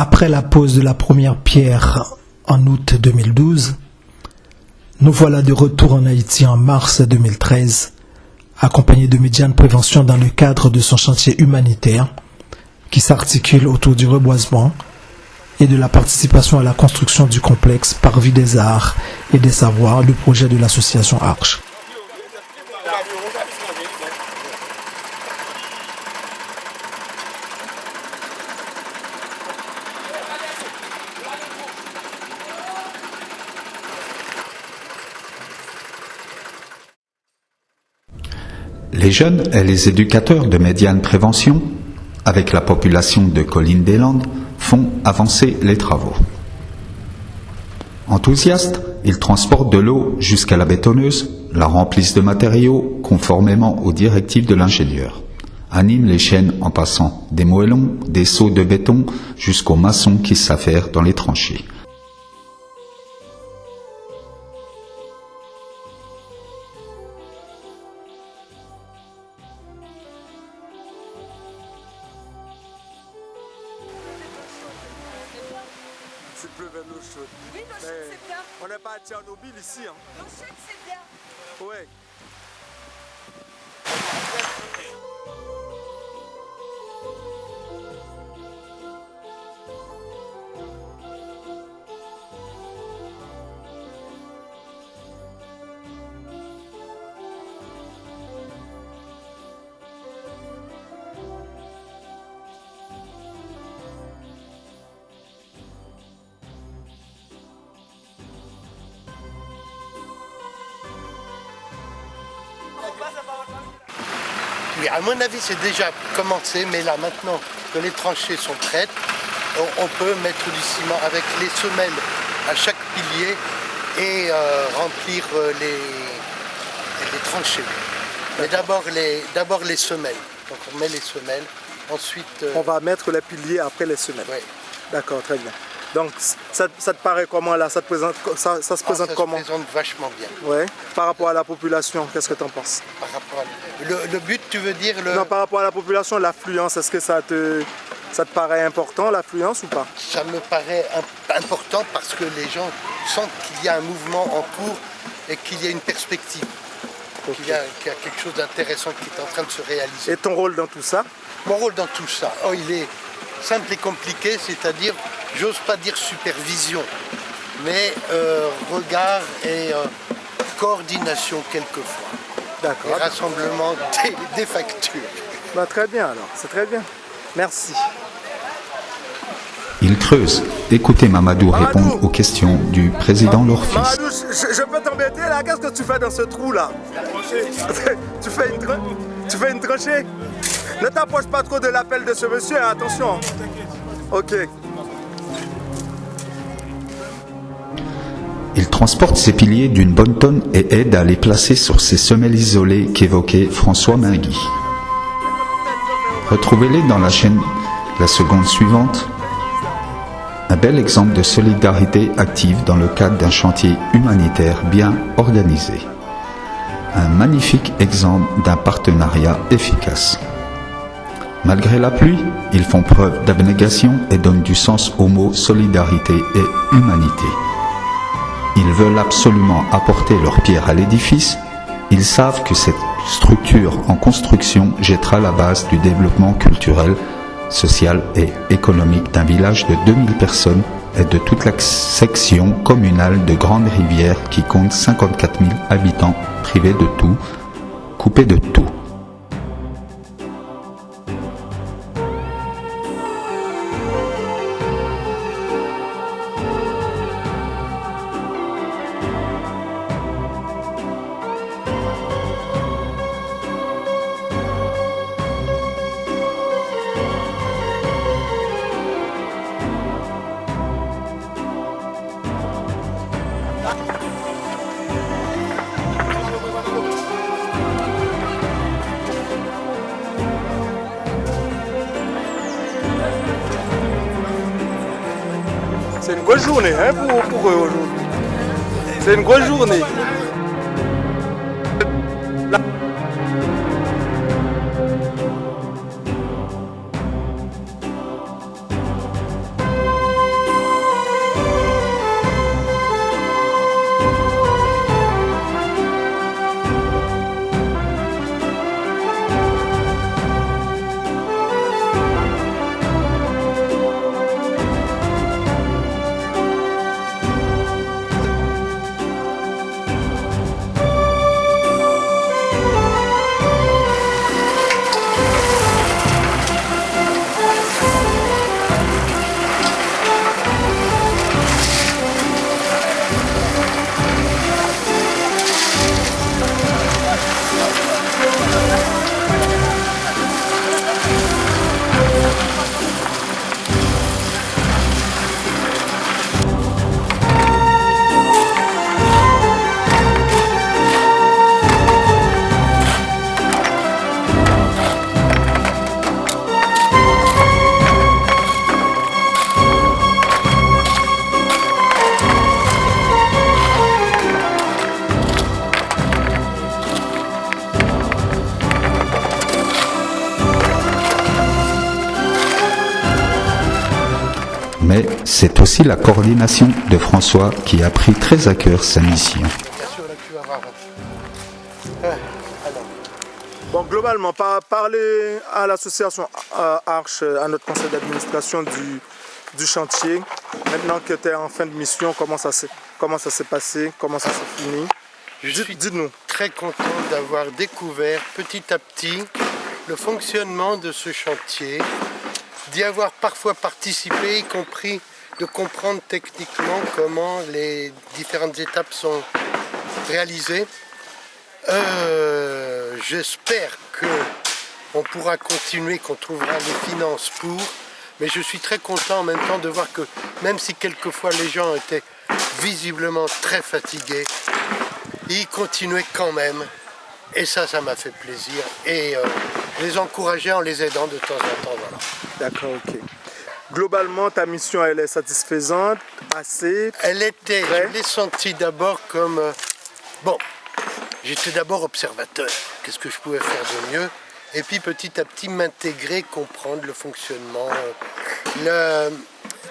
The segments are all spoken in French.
Après la pose de la première pierre en août 2012, nous voilà de retour en Haïti en mars 2013, accompagné de Médiane Prévention dans le cadre de son chantier humanitaire qui s'articule autour du reboisement et de la participation à la construction du complexe par Vie des Arts et des Savoirs, le projet de l'association Arche. Les jeunes et les éducateurs de Médiane Prévention, avec la population de Collines-des-Landes, font avancer les travaux. Enthousiastes, ils transportent de l'eau jusqu'à la bétonneuse, la remplissent de matériaux conformément aux directives de l'ingénieur, animent les chaînes en passant des moellons, des seaux de béton jusqu'aux maçons qui s'affairent dans les tranchées. C'est plus vers l'eau chaude. Oui, l'eau chaude, c'est bien. On n'est pas à Tchernobyl ici. Hein. L'eau chaude, c'est bien. Ouais. Oui, à mon avis, c'est déjà commencé, mais là, maintenant que les tranchées sont prêtes, on peut mettre du ciment avec les semelles à chaque pilier et remplir les tranchées. Mais d'abord les semelles. Donc on met les semelles, ensuite... On va mettre les piliers après les semelles. Oui. D'accord, très bien. Donc ça te paraît comment là? Ça se présente comment? Ça se présente vachement bien. Ouais. Par rapport à la population, qu'est-ce que tu en penses? Par rapport à... le but, tu veux dire Non, par rapport à la population, l'affluence, est-ce que ça te paraît important, l'affluence ou pas? Ça me paraît important parce que les gens sentent qu'il y a un mouvement en cours et qu'il y a une perspective. Okay. Qu'il y a quelque chose d'intéressant qui est en train de se réaliser. Et ton rôle dans tout ça? Mon rôle dans tout ça, il est simple et compliqué, c'est-à-dire, j'ose pas dire supervision, mais regard et coordination quelquefois. D'accord. Et rassemblement des factures. Bah, très bien alors, c'est très bien. Merci. Ils creusent. Écoutez Mamadou répondre aux questions du président leur fils. Mamadou, je peux t'embêter là? Qu'est-ce que tu fais dans ce trou là? Tu fais une tranchée? Ne t'approche pas trop de l'appel de ce monsieur, hein, attention. Ok. Il transporte ces piliers d'une bonne tonne et aide à les placer sur ces semelles isolées qu'évoquait François Mingui. Retrouvez-les dans la chaîne la seconde suivante. Un bel exemple de solidarité active dans le cadre d'un chantier humanitaire bien organisé. Un magnifique exemple d'un partenariat efficace. Malgré la pluie, ils font preuve d'abnégation et donnent du sens aux mots solidarité et humanité. Ils veulent absolument apporter leur pierre à l'édifice. Ils savent que cette structure en construction jettera la base du développement culturel, social et économique d'un village de 2000 personnes et de toute la section communale de Grande-Rivière qui compte 54 000 habitants privés de tout, coupés de tout. C'est une grosse journée hein, pour eux aujourd'hui. C'est une grosse journée. C'est aussi la coordination de François qui a pris très à cœur sa mission. Bien sûr, là, tu vas voir. Alors, Bon, globalement, parler à l'association Arche, à notre conseil d'administration du chantier, maintenant que tu es en fin de mission, comment ça s'est passé, comment ça s'est fini? Dites-nous. Très content d'avoir découvert petit à petit le fonctionnement de ce chantier, d'y avoir parfois participé, y compris de comprendre techniquement comment les différentes étapes sont réalisées. J'espère qu'on pourra continuer, qu'on trouvera les finances pour, mais je suis très content en même temps de voir que même si quelquefois les gens étaient visiblement très fatigués, ils continuaient quand même, et ça m'a fait plaisir, et les encourager en les aidant de temps en temps. Voilà. D'accord, ok. Globalement, ta mission, elle est satisfaisante, assez. Elle était, je l'ai sentie d'abord comme... bon, j'étais d'abord observateur, qu'est-ce que je pouvais faire de mieux, et puis petit à petit m'intégrer, comprendre le fonctionnement,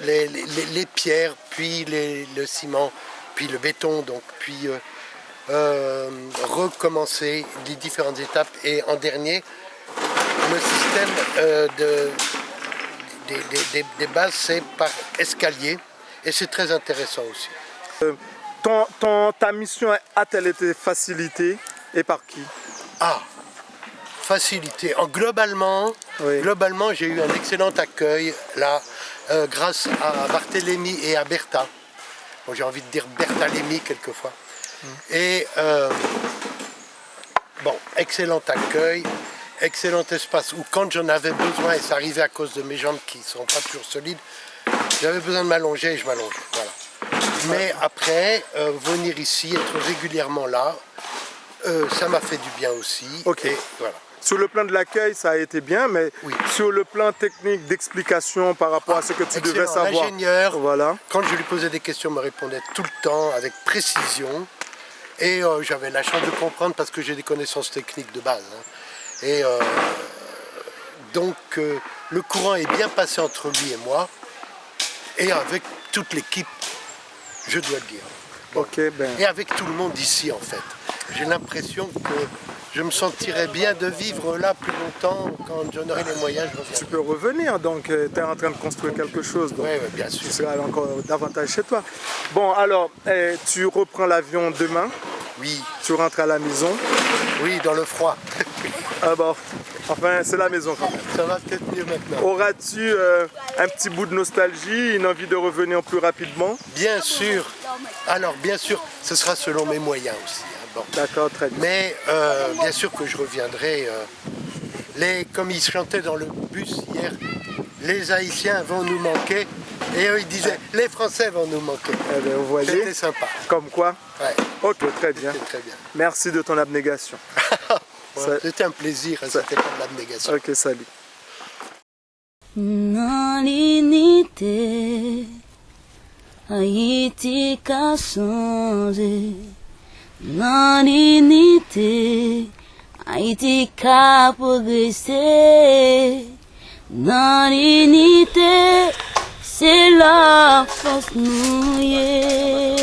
les pierres, puis le ciment, puis le béton, donc, puis recommencer les différentes étapes, et en dernier, le système des bases, c'est par escalier, et c'est très intéressant aussi. Ta mission a-t-elle été facilitée et par qui? Ah, facilité. Globalement, j'ai eu un excellent accueil là, grâce à Barthélemy et à Bertha. Bon, j'ai envie de dire Berthalémy quelquefois. Et bon, excellent accueil, excellent espace où quand j'en avais besoin, et ça arrivait à cause de mes jambes qui ne sont pas toujours solides, j'avais besoin de m'allonger et je m'allongeais. Voilà. Mais après, venir ici, être régulièrement là, ça m'a fait du bien aussi. Ok. Et voilà. Sur le plan de l'accueil, ça a été bien, mais Oui. sur le plan technique d'explication par rapport à ce que tu devais savoir. L'ingénieur, Voilà. quand je lui posais des questions, me répondait tout le temps, avec précision. Et j'avais la chance de comprendre parce que j'ai des connaissances techniques de base. Hein. Et donc, le courant est bien passé entre lui et moi. Et avec toute l'équipe, je dois le dire. Bon. Ok, ben. Et avec tout le monde ici, en fait. J'ai l'impression que je me sentirais bien de vivre là plus longtemps. Quand j'en aurai les moyens, je reviendrai. Tu peux revenir, donc tu es en train de construire quelque chose. Donc Oui, bien sûr. tu seras encore davantage chez toi. Bon, alors, tu reprends l'avion demain, Oui, tu rentres à la maison. oui, dans le froid. Ah bon, enfin, c'est la maison quand même. Ça va peut-être mieux maintenant. Auras-tu un petit bout de nostalgie, une envie de revenir plus rapidement? Bien sûr. Alors, bien sûr, ce sera selon mes moyens aussi. Hein, bon. D'accord, très bien. Mais bien sûr que je reviendrai. Comme ils chantaient dans le bus hier, les Haïtiens vont nous manquer. Et eux, ils disaient, les Français vont nous manquer. Eh bien, vous voyez, C'était sympa. comme quoi. Ouais, Ok, très bien. c'était très bien. Merci de ton abnégation. Ouais, c'était un plaisir, hein, c'était pas de l'abnégation. Ok, salut. Nalinite Haiti ka changé. Nalinite Haiti ka progressé. Nalinite c'est la force nouée.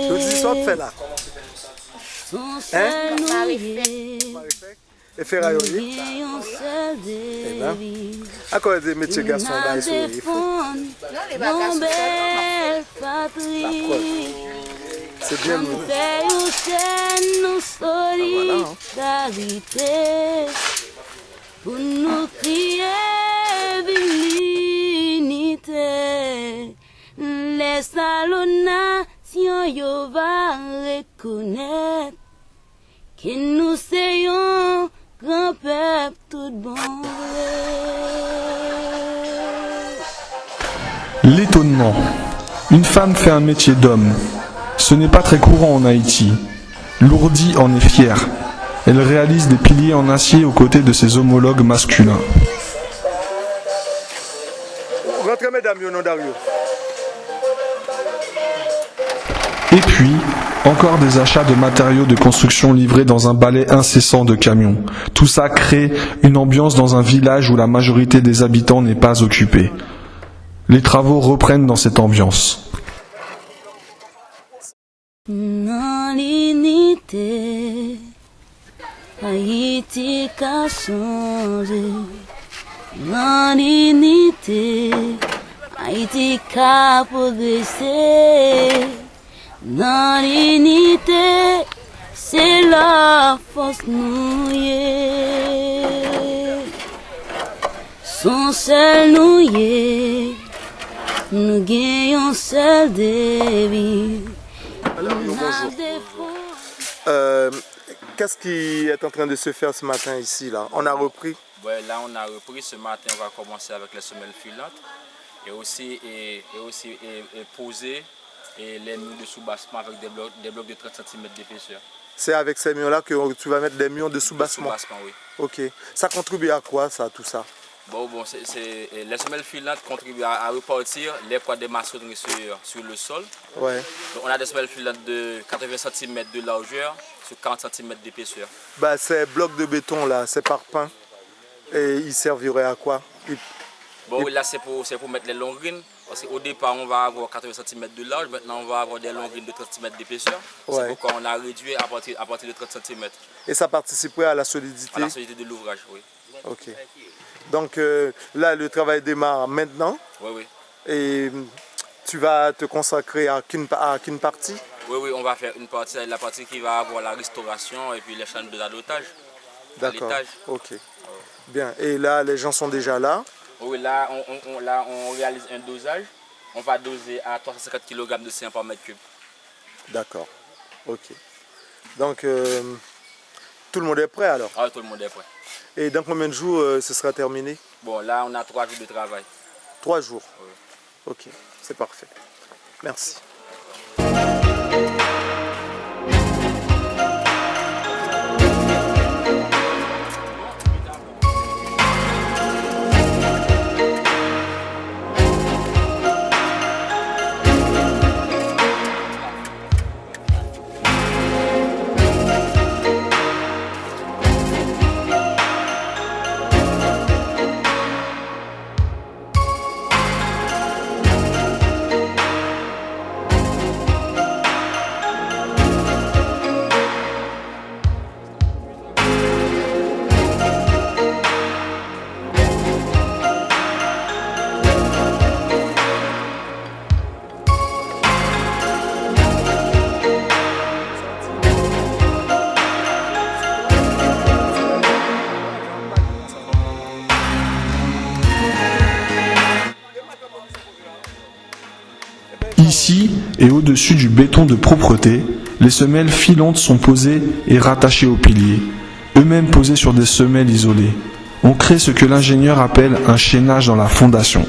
Nous disons fait là. Son seul nouée. Et Ferrailloli. Lion seul délit. À quoi des métiers garçons là, ils sont il faut. Mon belle patrie. C'est bien nous. Fait une scène, nos solidarité. Pour nous crier vive l'unité. Les salons-nations, yo va reconnaître que nous soyons grand peuple tout bon. L'étonnement. Une femme fait un métier d'homme. Ce n'est pas très courant en Haïti. Lourdi en est fière. Elle réalise des piliers en acier aux côtés de ses homologues masculins. Rentrez mesdames, yo, non, Dario. Et puis, encore des achats de matériaux de construction livrés dans un balai incessant de camions. Tout ça crée une ambiance dans un village où la majorité des habitants n'est pas occupée. Les travaux reprennent dans cette ambiance. Dans l'unité, Haïti qu'a changé. Dans l'unité, Haïti qu'a progressé. Dans l'unité, c'est la force nous y son seul nous y nous gagnons seul débit. Qu'est-ce qui est en train de se faire ce matin ici là? On a repris? Ouais, là on a repris ce matin, on va commencer avec les semelles filantes et aussi poser les murs de soubassement avec des blocs de 30 cm d'épaisseur. C'est avec ces murs là que tu vas mettre des murs de soubassement? Oui. Ok. Ça contribue à quoi ça, tout ça? Les semelles filantes contribuent à repartir les poids des maçonneries sur le sol. Ouais. Donc, on a des semelles filantes de 80 cm de largeur sur 40 cm d'épaisseur. Bah, ces blocs de béton là, ces parpaings, et ils serviraient à quoi? Là c'est pour mettre les longrines. Parce qu'au départ on va avoir 80 cm de large, maintenant on va avoir des longrines de 30 cm d'épaisseur. Ouais. C'est pourquoi on a réduit à partir de 30 cm. Et ça participerait à la solidité? À la solidité de l'ouvrage, oui. Ok. Donc là, le travail démarre maintenant. Oui. Et tu vas te consacrer à qu'une partie? Oui, on va faire une partie, la partie qui va avoir la restauration et puis les chaînes de l'adotage. D'accord, ok. Bien, et là, les gens sont déjà là? Oui, là, on réalise un dosage. On va doser à 350 kg de ciment par mètre cube. D'accord, ok. Donc, tout le monde est prêt alors? Ah, tout le monde est prêt. Et dans combien de jours ce sera terminé? Bon, là, on a 3 jours de travail. 3 jours? Oui. Ok, c'est parfait. Merci. Ici, et au-dessus du béton de propreté, les semelles filantes sont posées et rattachées aux piliers, eux-mêmes posés sur des semelles isolées. On crée ce que l'ingénieur appelle un chaînage dans la fondation.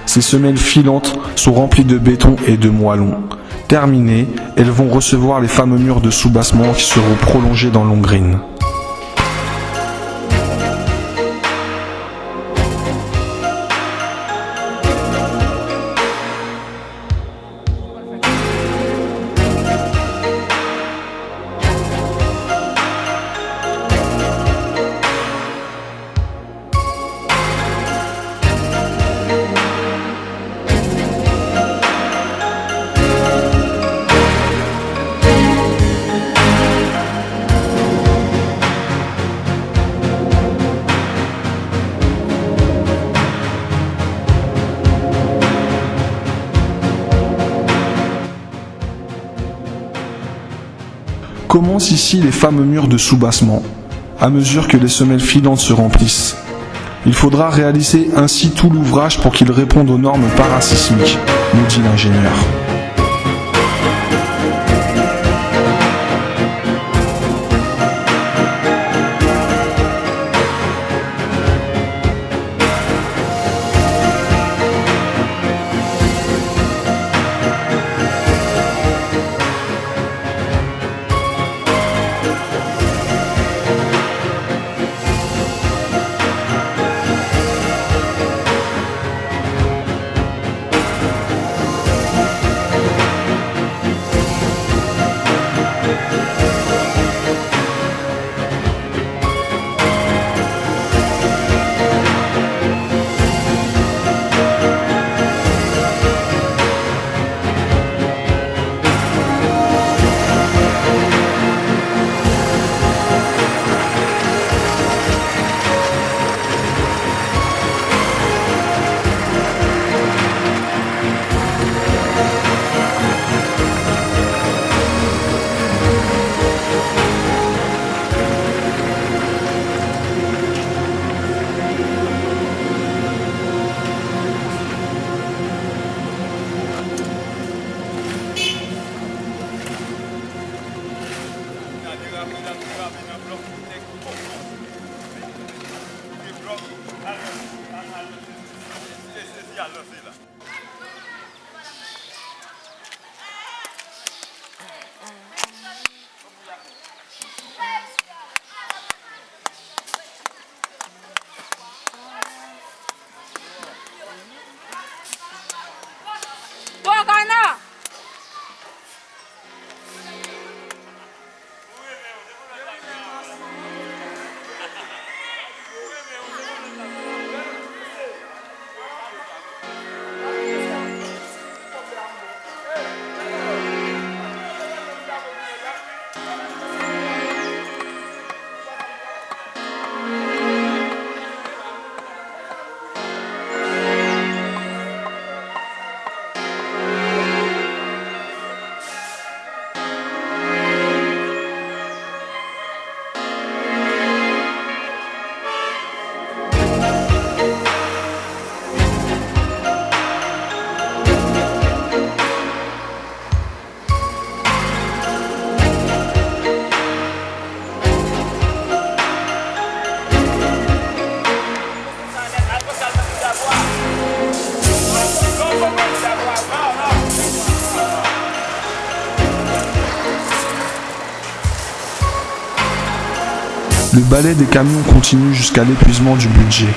Ces semelles filantes sont remplies de béton et de moellons. Terminées, elles vont recevoir les fameux murs de soubassement qui seront prolongés dans l'ongrine. Commencent ici les fameux murs de soubassement, à mesure que les semelles filantes se remplissent. Il faudra réaliser ainsi tout l'ouvrage pour qu'il réponde aux normes parasismiques, nous dit l'ingénieur. Le balai des camions continue jusqu'à l'épuisement du budget.